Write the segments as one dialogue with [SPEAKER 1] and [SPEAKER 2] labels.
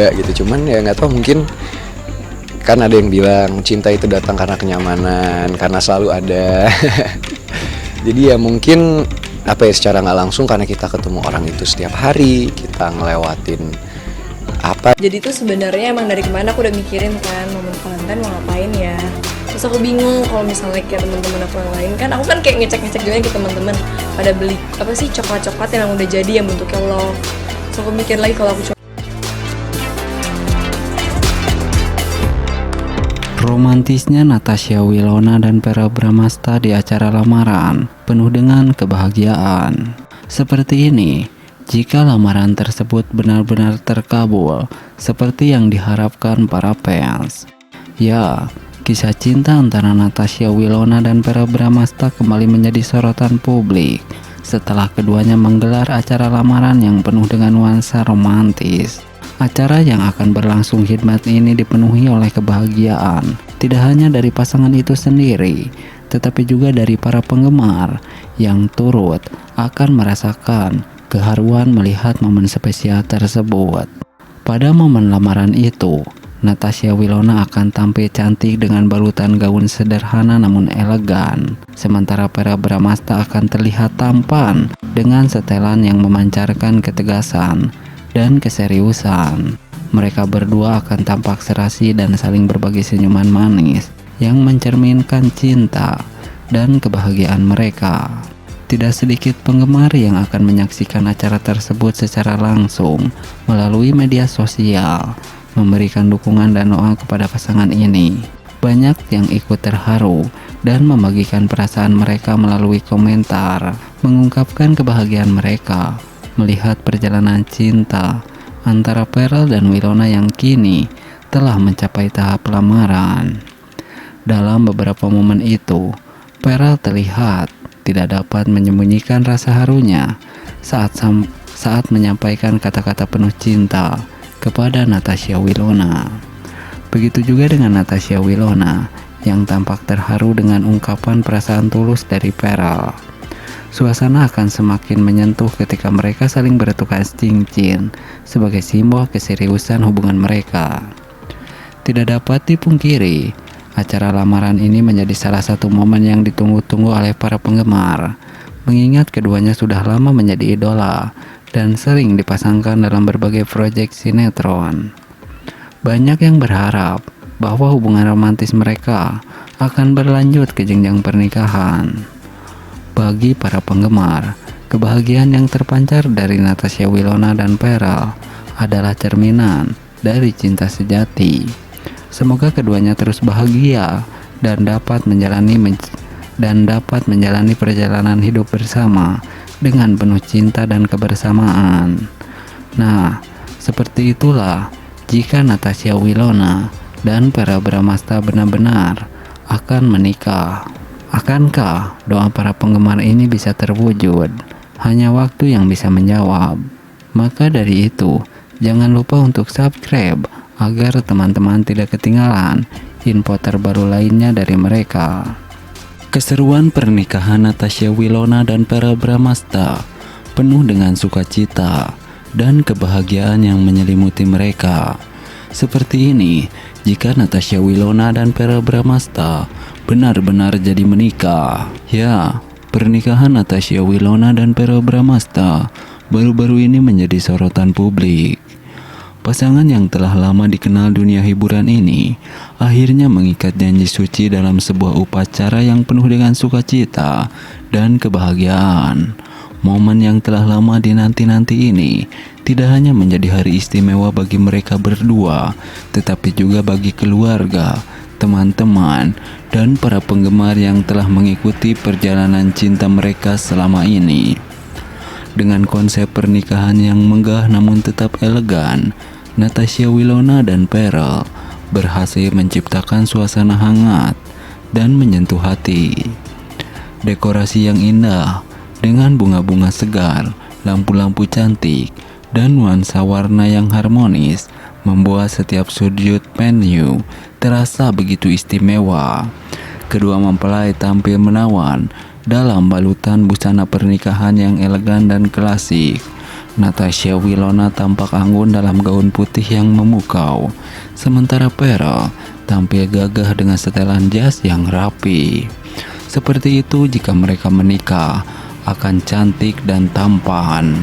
[SPEAKER 1] Ya gitu, cuman ya nggak tahu, mungkin kan ada yang bilang cinta itu datang karena kenyamanan, karena selalu ada. Jadi ya mungkin apa ya, secara nggak langsung karena kita ketemu orang itu setiap hari, kita ngelewatin apa.
[SPEAKER 2] Jadi tuh sebenarnya emang dari kemana aku udah mikirin kan momen Valentine mau ngapain ya. Terus aku bingung kalau misalnya kayak teman-teman aku yang lain kan, aku kan kayak ngecek juga ke teman-teman pada beli apa sih coklat-coklat yang udah jadi yang bentuknya love. Terus aku mikir lagi kalau aku
[SPEAKER 3] Romantisnya Natasha Wilona dan Verrell Bramasta di acara lamaran penuh dengan kebahagiaan. Seperti ini, jika lamaran tersebut benar-benar terkabul seperti yang diharapkan para fans. Ya, kisah cinta antara Natasha Wilona dan Verrell Bramasta kembali menjadi sorotan publik setelah keduanya menggelar acara lamaran yang penuh dengan nuansa romantis. Acara yang akan berlangsung khidmat ini dipenuhi oleh kebahagiaan, tidak hanya dari pasangan itu sendiri, tetapi juga dari para penggemar yang turut akan merasakan keharuan melihat momen spesial tersebut. Pada momen lamaran itu, Natasha Wilona akan tampil cantik dengan balutan gaun sederhana namun elegan, sementara Verrell Bramasta akan terlihat tampan dengan setelan yang memancarkan ketegasan dan keseriusan. Mereka berdua akan tampak serasi dan saling berbagi senyuman manis yang mencerminkan cinta dan kebahagiaan mereka. Tidak sedikit penggemar yang akan menyaksikan acara tersebut secara langsung melalui media sosial, memberikan dukungan dan doa kepada pasangan ini. Banyak yang ikut terharu dan membagikan perasaan mereka melalui komentar, mengungkapkan kebahagiaan mereka melihat perjalanan cinta antara Verrell dan Wilona yang kini telah mencapai tahap lamaran. Dalam beberapa momen itu, Verrell terlihat tidak dapat menyembunyikan rasa harunya saat menyampaikan kata-kata penuh cinta kepada Natasha Wilona. Begitu juga dengan Natasha Wilona yang tampak terharu dengan ungkapan perasaan tulus dari Verrell. Suasana akan semakin menyentuh ketika mereka saling bertukar cincin sebagai simbol keseriusan hubungan mereka. Tidak dapat dipungkiri, acara lamaran ini menjadi salah satu momen yang ditunggu-tunggu oleh para penggemar, mengingat keduanya sudah lama menjadi idola dan sering dipasangkan dalam berbagai proyek sinetron. Banyak yang berharap bahwa hubungan romantis mereka akan berlanjut ke jenjang pernikahan. Bagi para penggemar, kebahagiaan yang terpancar dari Natasha Wilona dan Verrell adalah cerminan dari cinta sejati. Semoga keduanya terus bahagia dan dapat menjalani perjalanan hidup bersama dengan penuh cinta dan kebersamaan. Nah, seperti itulah jika Natasha Wilona dan Verrell Bramasta benar-benar akan menikah. Akankah doa para penggemar ini bisa terwujud? Hanya waktu yang bisa menjawab. Maka dari itu, jangan lupa untuk subscribe agar teman-teman tidak ketinggalan info terbaru lainnya dari mereka. Keseruan pernikahan Natasha Wilona dan Verrell Bramasta penuh dengan sukacita dan kebahagiaan yang menyelimuti mereka. Seperti ini, jika Natasha Wilona dan Verrell Bramasta benar-benar jadi menikah. Ya, pernikahan Natasha Wilona dan Verrell Bramasta baru-baru ini menjadi sorotan publik. Pasangan yang telah lama dikenal dunia hiburan ini akhirnya mengikat janji suci dalam sebuah upacara yang penuh dengan sukacita dan kebahagiaan. Momen yang telah lama dinanti-nanti ini tidak hanya menjadi hari istimewa bagi mereka berdua, tetapi juga bagi keluarga, teman-teman, dan para penggemar yang telah mengikuti perjalanan cinta mereka selama ini. Dengan konsep pernikahan yang megah namun tetap elegan, Natasha Wilona dan Verrell berhasil menciptakan suasana hangat dan menyentuh hati. Dekorasi yang indah dengan bunga-bunga segar, lampu-lampu cantik, dan nuansa warna yang harmonis membuat setiap sudut venue terasa begitu istimewa. Kedua mempelai tampil menawan dalam balutan busana pernikahan yang elegan dan klasik. Natasha Wilona tampak anggun dalam gaun putih yang memukau, sementara Pearl tampil gagah dengan setelan jas yang rapi. Seperti itu jika mereka menikah, akan cantik dan tampan.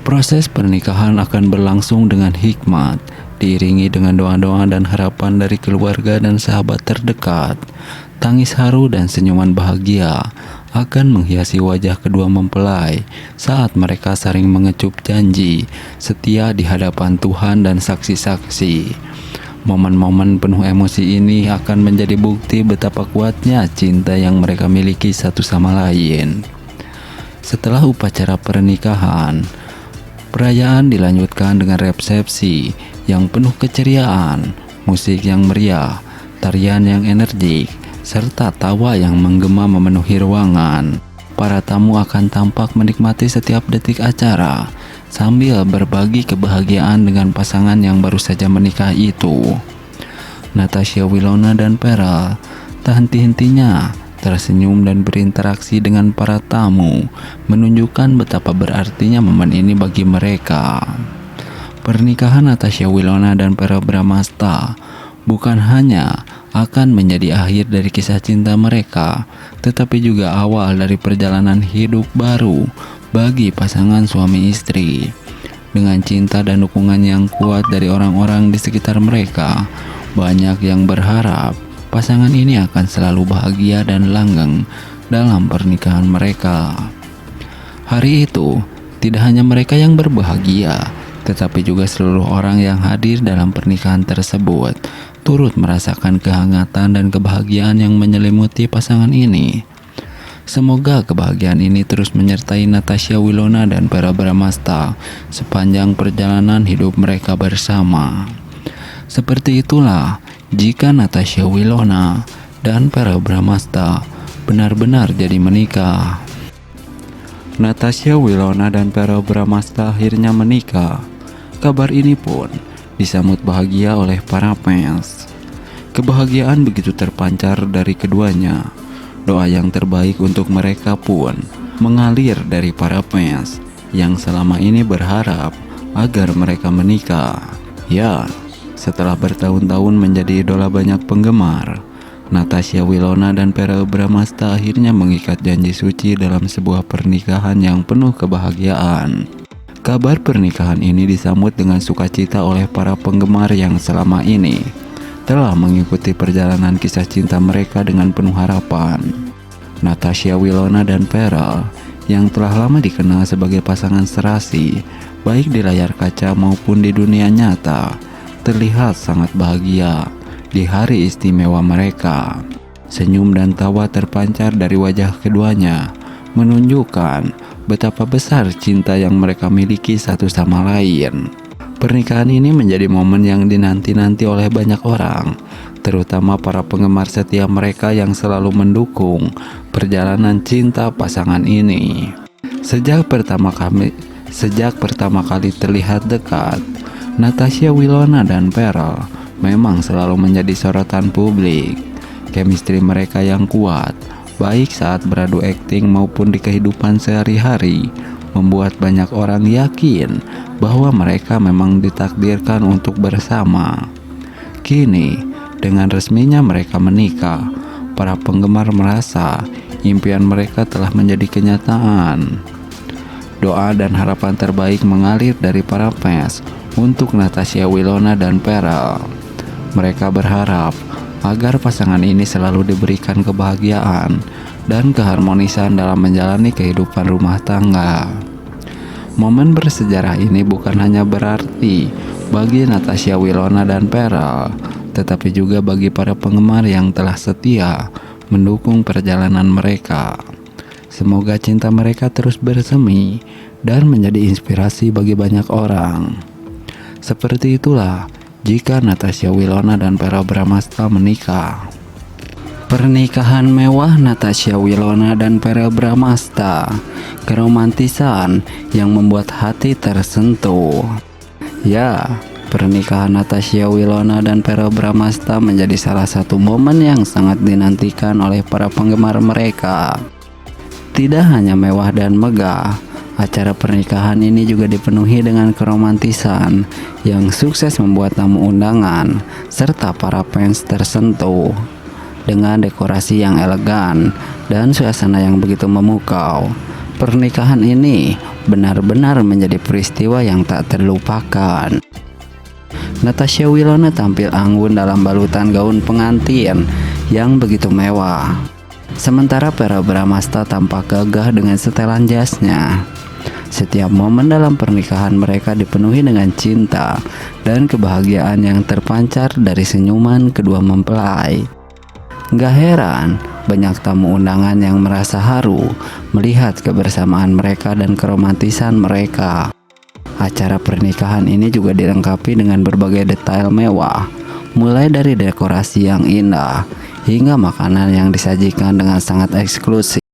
[SPEAKER 3] Proses pernikahan akan berlangsung dengan hikmat, diiringi dengan doa-doa dan harapan dari keluarga dan sahabat terdekat. Tangis haru dan senyuman bahagia akan menghiasi wajah kedua mempelai saat mereka saling mengecup janji setia di hadapan Tuhan dan saksi-saksi. Momen-momen penuh emosi ini akan menjadi bukti betapa kuatnya cinta yang mereka miliki satu sama lain. Setelah upacara pernikahan, perayaan dilanjutkan dengan resepsi yang penuh keceriaan, musik yang meriah, tarian yang energik, serta tawa yang menggema memenuhi ruangan. Para tamu akan tampak menikmati setiap detik acara sambil berbagi kebahagiaan dengan pasangan yang baru saja menikah itu. Natasha Wilona dan Pearl tak henti-hentinya tersenyum dan berinteraksi dengan para tamu, menunjukkan betapa berartinya momen ini bagi mereka. Pernikahan Natasha Wilona dan Pearl Bramasta bukan hanya akan menjadi akhir dari kisah cinta mereka, tetapi juga awal dari perjalanan hidup baru bagi pasangan suami istri. Dengan cinta dan dukungan yang kuat dari orang-orang di sekitar mereka, banyak yang berharap pasangan ini akan selalu bahagia dan langgeng dalam pernikahan mereka. Hari itu, tidak hanya mereka yang berbahagia, tetapi juga seluruh orang yang hadir dalam pernikahan tersebut turut merasakan kehangatan dan kebahagiaan yang menyelimuti pasangan ini. Semoga kebahagiaan ini terus menyertai Natasha Wilona dan Pearl Bramasta sepanjang perjalanan hidup mereka bersama. Seperti itulah jika Natasha Wilona dan Pearl Bramasta benar-benar jadi menikah. Natasha Wilona dan Pearl Bramasta akhirnya menikah. Kabar ini pun disambut bahagia oleh para fans. Kebahagiaan begitu terpancar dari keduanya. Doa yang terbaik untuk mereka pun mengalir dari para fans yang selama ini berharap agar mereka menikah. Ya, setelah bertahun-tahun menjadi idola banyak penggemar, Natasha Wilona dan Pearl Bramasta akhirnya mengikat janji suci dalam sebuah pernikahan yang penuh kebahagiaan. Kabar pernikahan ini disambut dengan sukacita oleh para penggemar yang selama ini telah mengikuti perjalanan kisah cinta mereka dengan penuh harapan. Natasha Wilona dan Pearl yang telah lama dikenal sebagai pasangan serasi, baik di layar kaca maupun di dunia nyata, terlihat sangat bahagia di hari istimewa mereka. Senyum dan tawa terpancar dari wajah keduanya, menunjukkan betapa besar cinta yang mereka miliki satu sama lain. Pernikahan ini menjadi momen yang dinanti-nanti oleh banyak orang, terutama para penggemar setia mereka yang selalu mendukung perjalanan cinta pasangan ini. Sejak pertama kali terlihat dekat, Natasha Wilona dan Pearl memang selalu menjadi sorotan publik. Chemistry mereka yang kuat, baik saat beradu akting maupun di kehidupan sehari-hari, membuat banyak orang yakin bahwa mereka memang ditakdirkan untuk bersama. Kini, dengan resminya mereka menikah, para penggemar merasa impian mereka telah menjadi kenyataan. Doa dan harapan terbaik mengalir dari para fans untuk Natasha Wilona dan Pearl. Mereka berharap agar pasangan ini selalu diberikan kebahagiaan dan keharmonisan dalam menjalani kehidupan rumah tangga. Momen bersejarah ini bukan hanya berarti bagi Natasha Wilona dan Pearl, tetapi juga bagi para penggemar yang telah setia mendukung perjalanan mereka. Semoga cinta mereka terus bersemi dan menjadi inspirasi bagi banyak orang. Seperti itulah jika Natasha Wilona dan Pearl Bramasta menikah. Pernikahan mewah Natasha Wilona dan Pearl Bramasta, keromantisan yang membuat hati tersentuh. Ya, pernikahan Natasha Wilona dan Pearl Bramasta menjadi salah satu momen yang sangat dinantikan oleh para penggemar mereka. Tidak hanya mewah dan megah, Acara pernikahan ini juga dipenuhi dengan keromantisan yang sukses membuat tamu undangan serta para fans tersentuh dengan dekorasi yang elegan dan suasana yang begitu memukau. Pernikahan ini benar-benar menjadi peristiwa yang tak terlupakan. Natasha Wilona tampil anggun dalam balutan gaun pengantin yang begitu mewah. Sementara Verrell Bramasta tampak gagah dengan setelan jasnya. Setiap momen dalam pernikahan mereka dipenuhi dengan cinta dan kebahagiaan yang terpancar dari senyuman kedua mempelai. Gak heran, banyak tamu undangan yang merasa haru melihat kebersamaan mereka dan keromantisan mereka. Acara pernikahan ini juga dilengkapi dengan berbagai detail mewah, mulai dari dekorasi yang indah hingga makanan yang disajikan dengan sangat eksklusif.